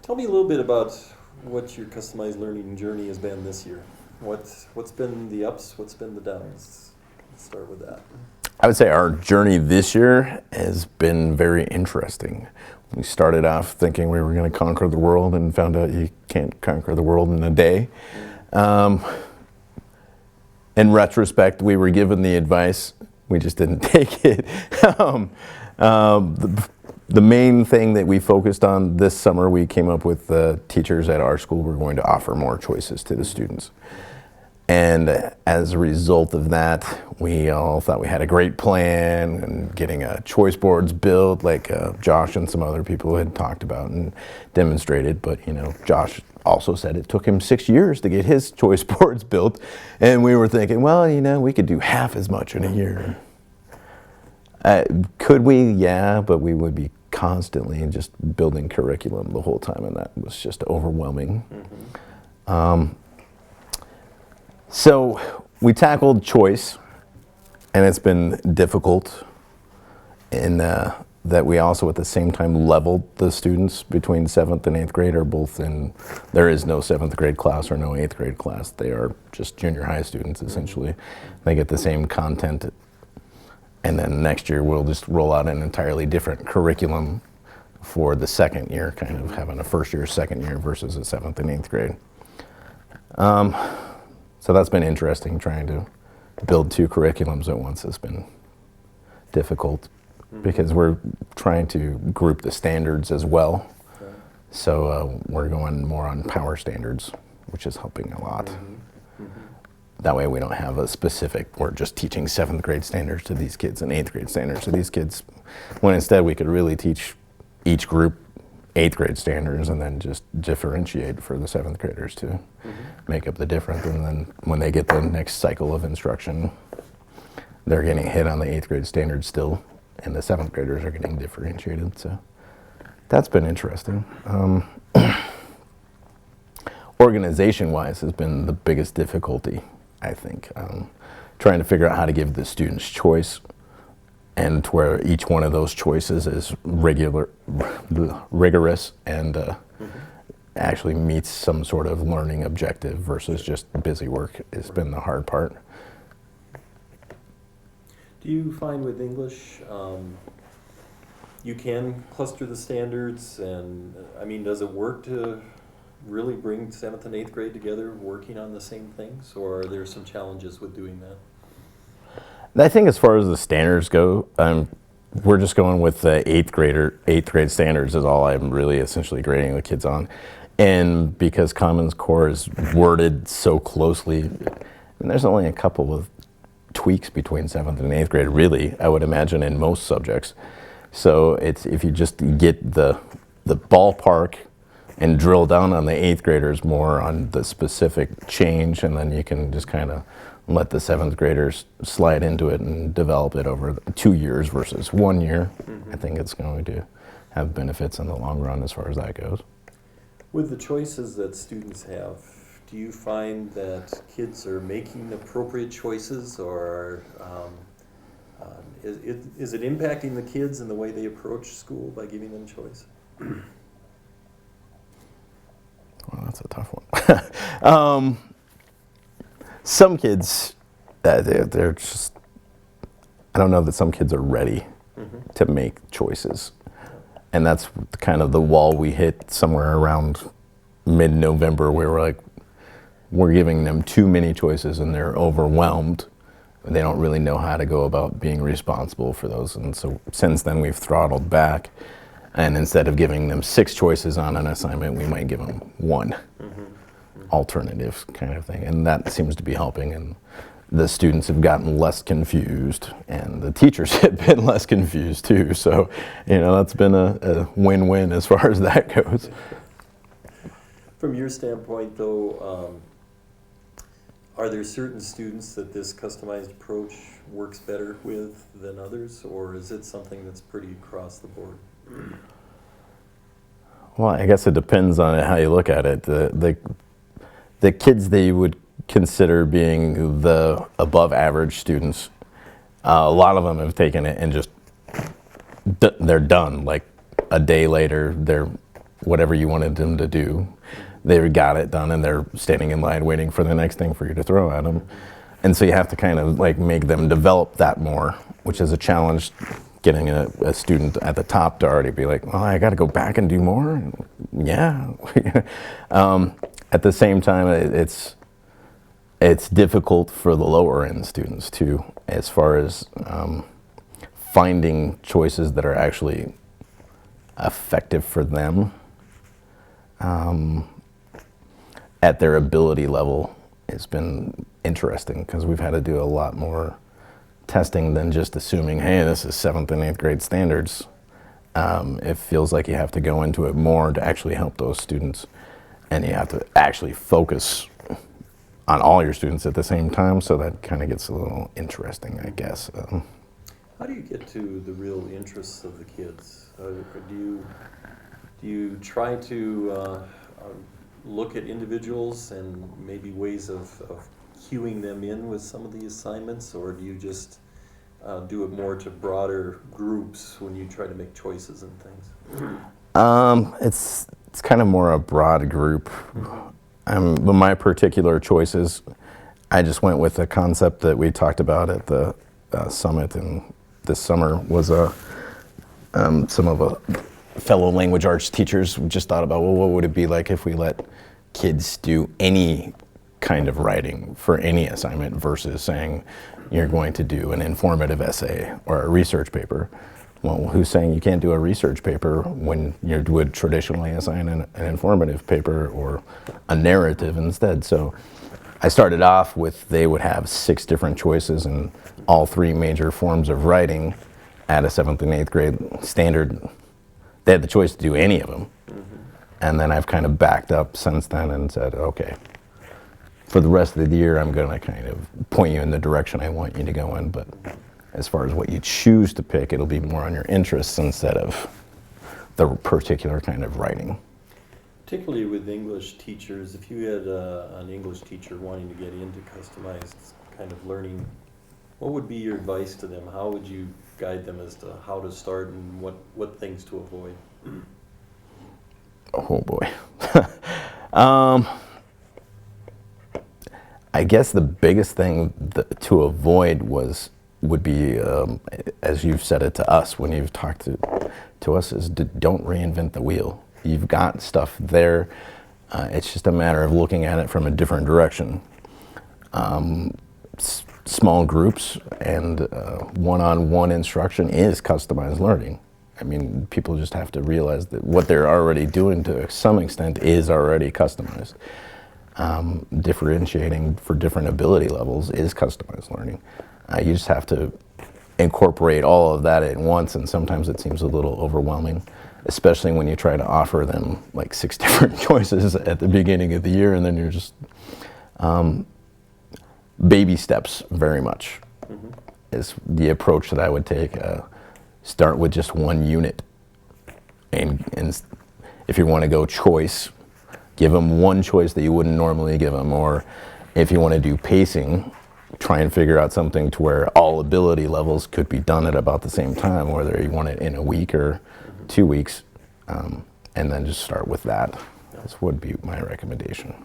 Tell me a little bit about what your customized learning journey has been this year. What's been the ups? What's been the downs? Let's start with that. I would say our journey this year has been very interesting. We started off thinking we were going to conquer the world and found out you can't conquer the world in a day. In retrospect, we were given the advice, we just didn't take it. The main thing that we focused on this summer, we came up with the teachers at our school were going to offer more choices to the students. And as a result of that, we all thought we had a great plan and getting choice boards built like Josh and some other people had talked about and demonstrated. But Josh also said it took him 6 years to get his choice boards built. And we were thinking, well, we could do half as much in a year. Could we? Yeah, but we would be constantly just building curriculum the whole time, and that was just overwhelming. So we tackled choice, and it's been difficult in that we also at the same time leveled the students between 7th and 8th grade are both in, there is no 7th grade class or no 8th grade class. They are just junior high students essentially. They get the same content, and then next year we'll just roll out an entirely different curriculum for the second year, kind of having a first year, second year versus a 7th and 8th grade. So that's been interesting, trying to build two curriculums at once has been difficult because we're trying to group the standards as well. Okay. So we're going more on power standards, which is helping a lot. That way we don't have a specific, we're just teaching 7th grade standards to these kids and 8th grade standards to these kids, when instead we could really teach each group 8th grade standards and then just differentiate for the 7th graders to make up the difference. And then when they get the next cycle of instruction, they're getting hit on the 8th grade standards still, and the 7th graders are getting differentiated. So that's been interesting. Organization-wise has been the biggest difficulty, I think. Trying to figure out how to give the students choice, and where each one of those choices is rigorous and actually meets some sort of learning objective versus just busy work has been the hard part. Do you find with English you can cluster the standards, and does it work to really bring 7th and 8th grade together working on the same things, or are there some challenges with doing that? I think as far as the standards go, we're just going with the 8th grade standards is all I'm really essentially grading the kids on. And because Commons Core is worded so closely, and there's only a couple of tweaks between 7th and 8th grade, really, I would imagine, in most subjects. So it's, if you just get the ballpark and drill down on the 8th graders more on the specific change, and then you can just kind of let the 7th graders slide into it and develop it over 2 years versus 1 year. I think it's going to have benefits in the long run as far as that goes. With the choices that students have, do you find that kids are making appropriate choices, or is it impacting the kids in the way they approach school by giving them choice? Well, that's a tough one. Some kids, they're just, I don't know that some kids are ready to make choices. And that's kind of the wall we hit somewhere around mid-November, where we're giving them too many choices and they're overwhelmed. And they don't really know how to go about being responsible for those. And so since then we've throttled back, and instead of giving them 6 choices on an assignment, we might give them 1 alternative kind of thing. And that seems to be helping, and the students have gotten less confused, and the teachers have been less confused too. So, that's been a win-win as far as that goes. From your standpoint, though, are there certain students that this customized approach works better with than others, or is it something that's pretty across the board? Well, I guess it depends on how you look at it. The kids that you would consider being the above average students, a lot of them have taken it and just they're done. Like a day later, they're whatever you wanted them to do. They got it done, and they're standing in line waiting for the next thing for you to throw at them. And so you have to kind of like make them develop that more, which is a challenge, getting a student at the top to already be like, well, I got to go back and do more. Yeah. At the same time, it's difficult for the lower end students too, as far as finding choices that are actually effective for them at their ability level. It's been interesting because we've had to do a lot more testing than just assuming, hey, this is 7th and 8th grade standards. It feels like you have to go into it more to actually help those students, and you have to actually focus on all your students at the same time, so that kind of gets a little interesting, I guess. How do you get to the real interests of the kids? Do you try to look at individuals and maybe ways of cueing them in with some of the assignments, or do you just do it more to broader groups when you try to make choices and things? It's kind of more a broad group. My particular choices, I just went with the concept that we talked about at the summit and this summer was some of the fellow language arts teachers just thought about, well, what would it be like if we let kids do any kind of writing for any assignment versus saying you're going to do an informative essay or a research paper. Well, who's saying you can't do a research paper when you would traditionally assign an informative paper or a narrative instead? So I started off with, they would have 6 different choices in all 3 major forms of writing at a 7th and 8th grade standard. They had the choice to do any of them. And then I've kind of backed up since then and said, okay, for the rest of the year, I'm going to kind of point you in the direction I want you to go in. But as far as what you choose to pick, it'll be more on your interests instead of the particular kind of writing. Particularly with English teachers, if you had an English teacher wanting to get into customized kind of learning, what would be your advice to them? How would you guide them as to how to start and what things to avoid? Oh boy. I guess the biggest thing to avoid would be, as you've said it to us when you've talked to us, is don't reinvent the wheel. You've got stuff there. It's just a matter of looking at it from a different direction. Small groups and one-on-one instruction is customized learning. I mean, people just have to realize that what they're already doing to some extent is already customized. Differentiating for different ability levels is customized learning. You just have to incorporate all of that at once, and sometimes it seems a little overwhelming, especially when you try to offer them like 6 different choices at the beginning of the year, and then you're just baby steps very much is the approach that I would take. Start with just 1 unit, and if you want to go choice, give them 1 choice that you wouldn't normally give them. Or if you want to do pacing, try and figure out something to where all ability levels could be done at about the same time, whether you want it in a week or 2 weeks, and then just start with that. This would be my recommendation.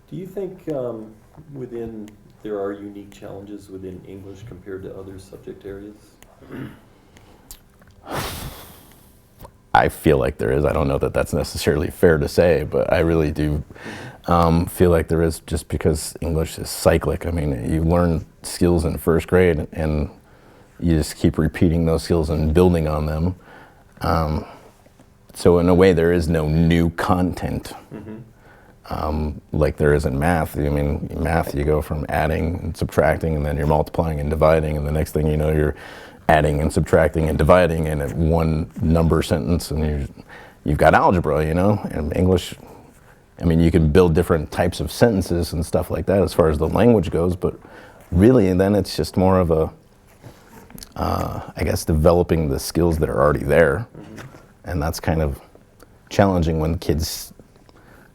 Do you think there are unique challenges within English compared to other subject areas? I feel like there is. I don't know that that's necessarily fair to say, but I really do feel like there is, just because English is cyclic. I mean, you learn skills in 1st grade and you just keep repeating those skills and building on them. So in a way, there is no new content like there is in math. I mean, in math, you go from adding and subtracting, and then you're multiplying and dividing, and the next thing you know, you're adding and subtracting and dividing in a 1 number sentence, and you've got algebra, you know. And English, I mean, you can build different types of sentences and stuff like that as far as the language goes, but really then it's just more of a, I guess, developing the skills that are already there. And that's kind of challenging when kids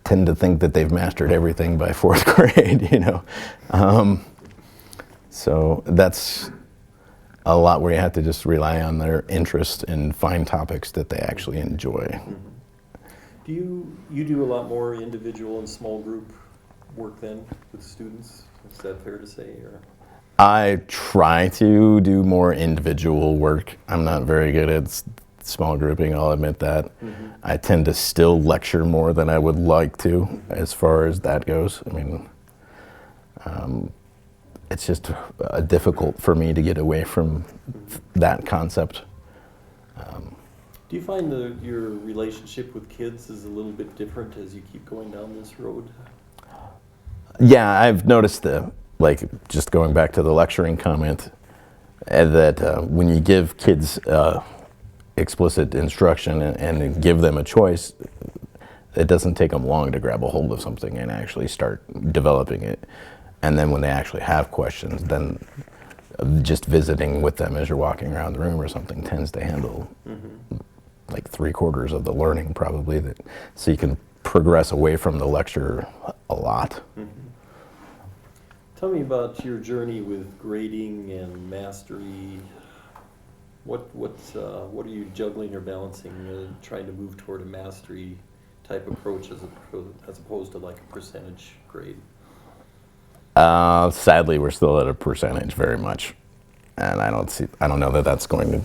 tend to think that they've mastered everything by 4th grade, you know. So that's a lot where you have to just rely on their interest and find topics that they actually enjoy. Do you do a lot more individual and small group work then with students? Is that fair to say, or? I try to do more individual work. I'm not very good at small grouping, I'll admit that. Mm-hmm. I tend to still lecture more than I would like to as far as that goes. I mean, it's just difficult for me to get away from that concept. Do you find your relationship with kids is a little bit different as you keep going down this road? Yeah, I've noticed like just going back to the lecturing comment, that when you give kids explicit instruction and give them a choice, it doesn't take them long to grab a hold of something and actually start developing it. And then when they actually have questions, then just visiting with them as you're walking around the room or something tends to handle like 3/4 of the learning probably, so you can progress away from the lecture a lot. Tell me about your journey with grading and mastery. What are you juggling or balancing, trying to move toward a mastery type approach as opposed to like a percentage grade? Sadly, we're still at a percentage very much, and I don't know that that's going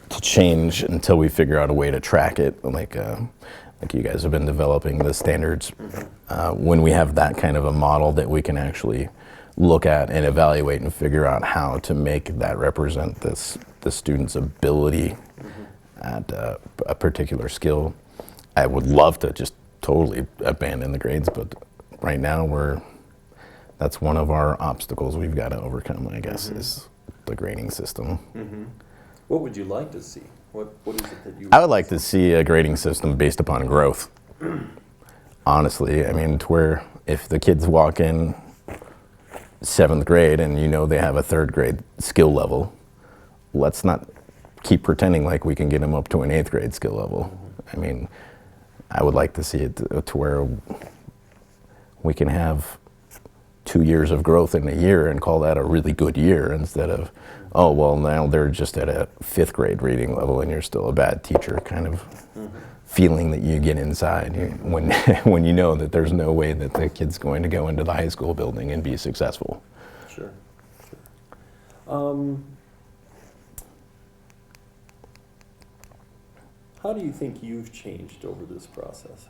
to change until we figure out a way to track it, like you guys have been developing the standards. When we have that kind of a model that we can actually look at and evaluate and figure out how to make that represent the student's ability at a particular skill, I would love to just totally abandon the grades, but right now that's one of our obstacles we've got to overcome, I guess, is the grading system. What would you like to see? What is it that you? I would like to see a grading system based upon growth. Honestly, I mean, to where if the kids walk in 7th grade and you know they have a 3rd grade skill level, let's not keep pretending like we can get them up to an 8th grade skill level. I mean, I would like to see it to where we can have 2 years of growth in a year and call that a really good year, instead of, oh, well, now they're just at a 5th grade reading level and you're still a bad teacher kind of feeling that you get inside when you know that there's no way that the kid's going to go into the high school building and be successful. Sure. How do you think you've changed over this process?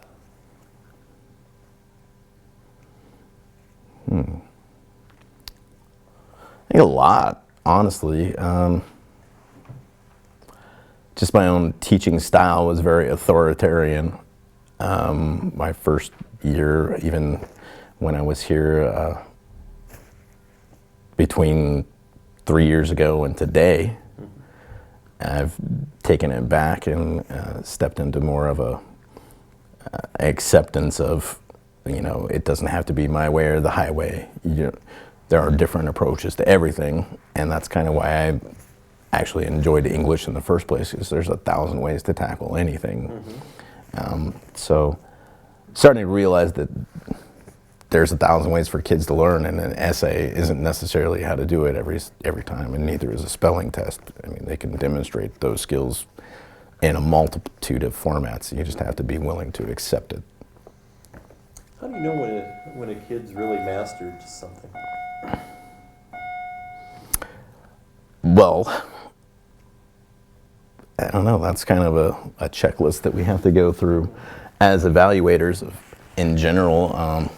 I think a lot, honestly. Just my own teaching style was very authoritarian. My first year, even when I was here, between 3 years ago and today, I've taken it back and stepped into more of a acceptance of, it doesn't have to be my way or the highway. There are different approaches to everything, and that's kind of why I actually enjoyed English in the first place, because there's 1,000 ways to tackle anything. So starting to realize that there's 1,000 ways for kids to learn, and an essay isn't necessarily how to do it every time, and neither is a spelling test. I mean, they can demonstrate those skills in a multitude of formats. You just have to be willing to accept it. How do you know when a kid's really mastered something? Well, I don't know. That's kind of a checklist that we have to go through as evaluators in general.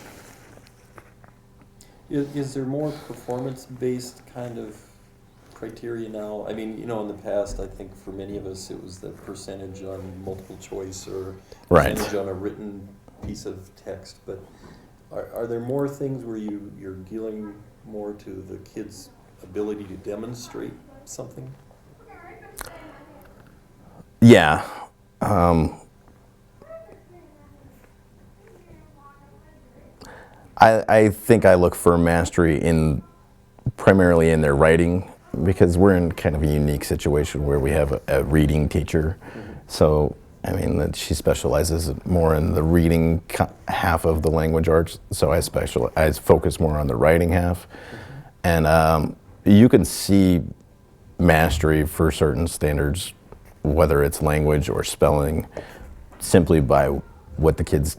Is there more performance-based kind of criteria now? I mean, in the past, I think for many of us, it was the percentage on multiple choice or percentage on a written piece of text. But are there more things where you're dealing more to the kid's ability to demonstrate something? Yeah. I think I look for mastery primarily in their writing, because we're in kind of a unique situation where we have a reading teacher. So, I mean, she specializes more in the reading half of the language arts, so I focus more on the writing half. And you can see mastery for certain standards, whether it's language or spelling, simply by what the kids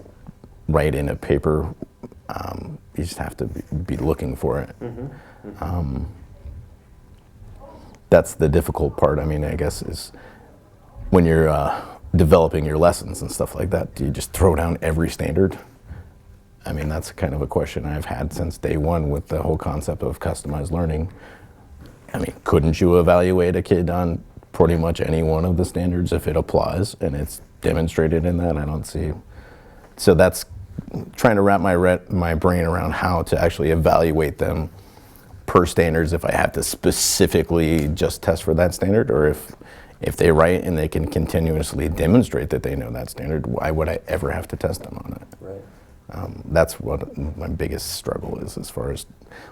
write in a paper, you just have to be looking for it. That's the difficult part. I mean, I guess is when you're developing your lessons and stuff like that, do you just throw down every standard? I mean, that's kind of a question I've had since day one with the whole concept of customized learning. I mean, couldn't you evaluate a kid on pretty much any one of the standards if it applies and it's demonstrated in that? I don't see. So that's trying to wrap my brain around how to actually evaluate them per standards if I have to specifically just test for that standard, or if they write and they can continuously demonstrate that they know that standard, why would I ever have to test them on it? Right. That's what my biggest struggle is as far as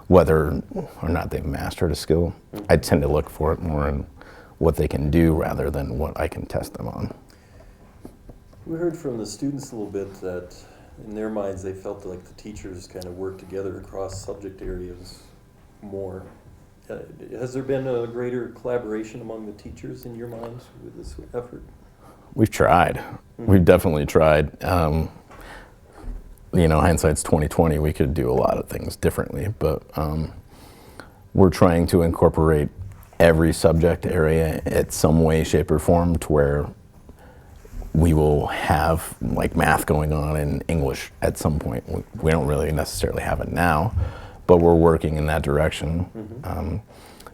whether or not they've mastered a skill. I tend to look for it more in what they can do rather than what I can test them on. We heard from the students a little bit that in their minds they felt like the teachers kind of work together across subject areas more. Has there been a greater collaboration among the teachers in your minds with this effort? We've tried. We've definitely tried. Hindsight's 2020. We could do a lot of things differently, but we're trying to incorporate every subject area in some way, shape, or form to where we will have like math going on in English at some point. We don't really necessarily have it now, but we're working in that direction.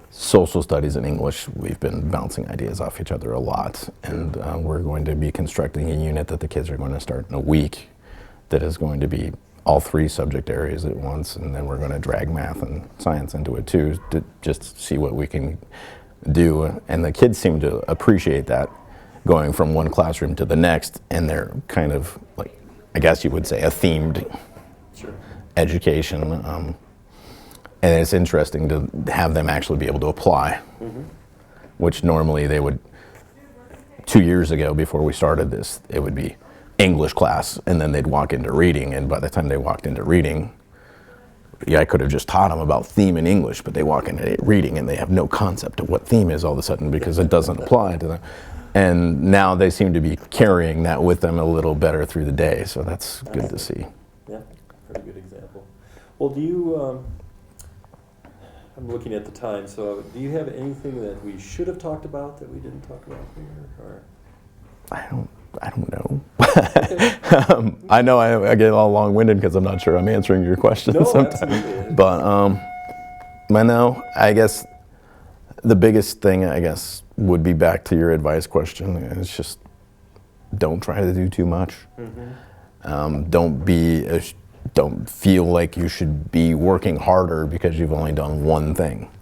Social studies and English, we've been bouncing ideas off each other a lot, and we're going to be constructing a unit that the kids are going to start in a week that is going to be all three subject areas at once, and then we're going to drag math and science into it too, to just see what we can do. And the kids seem to appreciate that, going from one classroom to the next, and they're kind of like, I guess you would say, a themed education. And it's interesting to have them actually be able to apply, which normally they would, 2 years ago before we started this, it would be English class, and then they'd walk into reading, and by the time they walked into reading, I could have just taught them about theme in English, but they walk into reading and they have no concept of what theme is all of a sudden because it doesn't apply to them. And now they seem to be carrying that with them a little better through the day, so that's good to see. Yeah, very good example. Well, do you, I'm looking at the time, so do you have anything that we should have talked about that we didn't talk about here? Or? I don't know. I know I get all long-winded because I'm not sure I'm answering your questions sometimes. Absolutely. But no, I guess the biggest thing, I guess, would be back to your advice question. It's just don't try to do too much. Don't feel like you should be working harder because you've only done one thing.